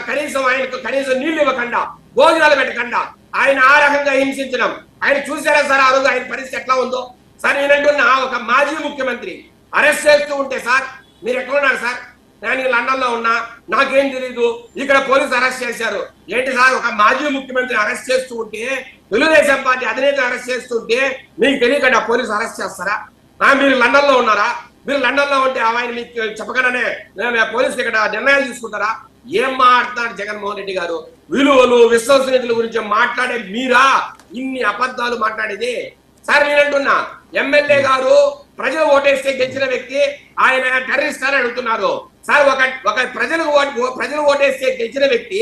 కనీసం ఆయనకు కనీసం నీళ్లు ఇవ్వకుండా భోజనాలు పెట్టకుండా ఆయన ఆ రకంగా హింసించడం ఆయన చూసారా సార్? ఆ రోజు ఆయన పరిస్థితి ఎట్లా ఉందో సార్. నేనంటున్నా ఒక మాజీ ముఖ్యమంత్రి అరెస్ట్ చేస్తూ ఉంటే సార్ మీరు ఎక్కడ ఉన్నారు సార్? నేను లండన్ లో ఉన్నా, నాకేం తెలీదు, ఇక్కడ పోలీసు అరెస్ట్ చేశారు ఏంటి సార్? ఒక మాజీ ముఖ్యమంత్రి అరెస్ట్ చేస్తూ ఉంటే, తెలుగుదేశం పార్టీ అధినేత అరెస్ట్ చేస్తుంటే మీకు తెలియకుండా పోలీసు అరెస్ట్ చేస్తారా? మీరు లండన్ లో ఉన్నారా? మీరు లండన్ లో ఉంటే ఆయన మీకు చెప్పకుండానే పోలీసులు ఇక్కడ నిర్ణయాలు తీసుకుంటారా? ఏం మాట్లాడుతున్నారు జగన్మోహన్ రెడ్డి గారు? విలువలు విశ్వసనీయతల గురించి మాట్లాడే మీరా ఇన్ని అబద్ధాలు మాట్లాడేది? సార్ నేనంటున్నా ఎమ్మెల్యే గారు ప్రజలు ఓటేస్తే గెలిచిన వ్యక్తి ఆయన టెర్రరిస్ట్ అని అడుగుతున్నారు సార్. ఒక ప్రజలు ఓటేస్తే గెలిచిన వ్యక్తి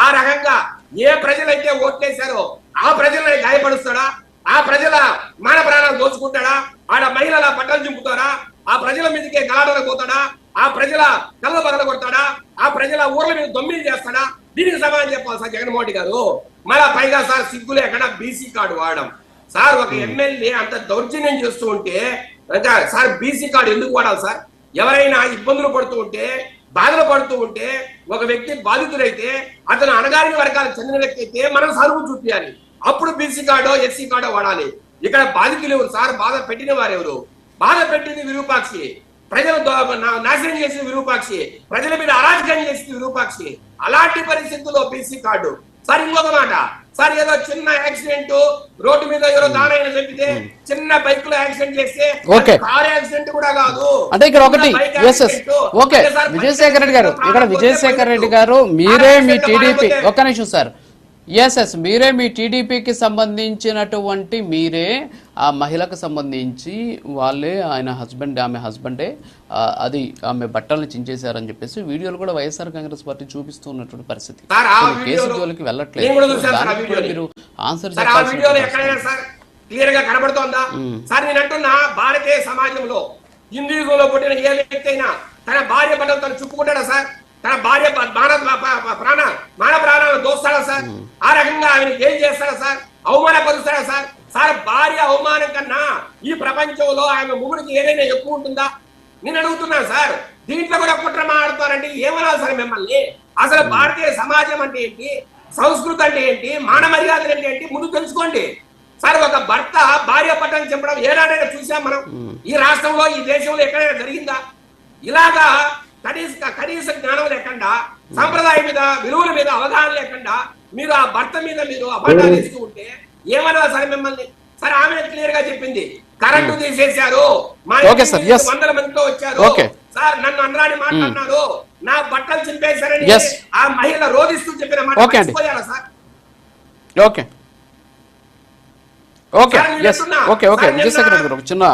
ఆ రకంగా ఏ ప్రజలైతే ఓట్లేశారో ఆ ప్రజల్ని గాయపరుస్తాడా? ఆ ప్రజల మాన ప్రాణాలు దోచుకుంటాడా? ఆడ మహిళల బట్టలు చింపుతాడా? ఆ ప్రజల మీదకే గలాటలకు పోతాడా? ఆ ప్రజల కళ్ళ బగల కొడతాడా? ఆ ప్రజల ఊర్ల మీద దొమ్మిడి చేస్తాడా? దీనికి సమాధానం చెప్పాలి సార్ జగన్మోహన్ రెడ్డి గారు. మళ్ళా పైగా సార్ సిగ్గు లేకుండా బీసీ కార్డు వాడడం సార్. ఒక ఎమ్మెల్యే అంత దౌర్జన్యం చేస్తూ ఉంటే సార్ బీసీ కార్డు ఎందుకు వాడాలి సార్? ఎవరైనా ఇబ్బందులు పడుతూ ఉంటే, బాధలు పడుతూ ఉంటే, ఒక వ్యక్తి బాధితుడైతే, అతను అణగారిన వర్గాలకు చెందిన వ్యక్తి అయితే మనం సానుభూతి చూపించాలి. అప్పుడు బీసీ కార్డో ఎస్సీ కార్డో వాడాలి. ఇక్కడ బాధితులు ఎవరు సార్? బాధ పెట్టిన వారు ఎవరు? బాధ పెట్టింది విరూపాక్షి, ప్రజలు నాశనం చేసిన విరూపాక్షి, ప్రజల మీద అరాజకం చేసిన విరూపాక్షి. అలాంటి పరిస్థితుల్లో బీసీ కార్డు సార్. ఇంకొక మాట సార్, ఏదో చిన్న యాక్సిడెంట్ రోడ్డు మీద ఎవరో దానైన చంపితే, చిన్న బైక్ లో యాక్సిడెంట్ చేస్తే కార్ యాక్సిడెంట్ కూడా కాదు అంటే ఇక్కడ ఒకటి. ఓకే విజయశేఖర్ రెడ్డి గారు, ఇక్కడ విజయశేఖర్ రెడ్డి గారు మీరే మీ టీడీపీ ఒక్క నిమిషం సార్. ఎస్ మీరే మీ టీడీపీకి సంబంధించినటువంటి మీరే ఆ మహిళకు సంబంధించి వాళ్ళే ఆయన హస్బెండ్, ఆమె హస్బెండే అది ఆమె బట్టలను చించేశారని చెప్పేసి వీడియోలు కూడా వైఎస్ఆర్ కాంగ్రెస్ పార్టీ చూపిస్తున్నటువంటి పరిస్థితి. కేసు జోలికి వెళ్ళట్లేదు. మీరు ఆన్సర్ క్లియర్ గా కనబడుతోందా సార్? నేను అంటున్నా భారతీయ సమాజంలో హిందూలో పుట్టిన ఏ వ్యక్తి అయినా తన భార్య బట్టలు తను చుప్పుకుంటాడా సార్? తన భార్య మాన ప్రాణాలను దోస్తాడా సార్? ఆ రకంగా ఆయనకి ఏం చేస్తాడా సార్? అవమానపరుస్తాడా సార్? సార్ భార్య అవమానం కన్నా ఈ ప్రపంచంలో ఆమె మొగుడికి ఏదైనా ఎక్కువ ఉంటుందా? నేను అడుగుతున్నాను సార్. దీంట్లో కూడా కుట్ర మాట్లాడుతారంటే ఏమన్నా సార్ మిమ్మల్ని? అసలు భారతీయ సమాజం అంటే ఏంటి, సంస్కృతి అంటే ఏంటి, మాన మర్యాదలు అంటే ఏంటి ముందు తెలుసుకోండి సార్. ఒక భర్త భార్య పట్టణం చెప్పడం ఏనాడైనా చూసాం మనం? ఈ రాష్ట్రంలో ఈ దేశంలో ఎక్కడైనా జరిగిందా? ఇలాగా కనీస జ్ఞానం లేకుండా, సంప్రదాయ మీద విలువల మీద అవగాహన లేకుండా మీరు ఆ భర్త మీద మీరు అబద్ధాలు ఇస్తూ ఉంటే ఏమన్నా సరే మిమ్మల్ని? సార్ ఆమె క్లియర్ గా చెప్పింది, కరెంటు తీసేశారు, మా 100 మందితో వచ్చారు సార్, నన్ను అనరాని మాట్లాడినారు, నా బట్టలు చింపేశారని ఆ మహిళ రోధిస్తూ చెప్పిన మాట మర్చిపోయారా sir? Okay okay okay okay Vijayasekhar Reddy గారు చిన్న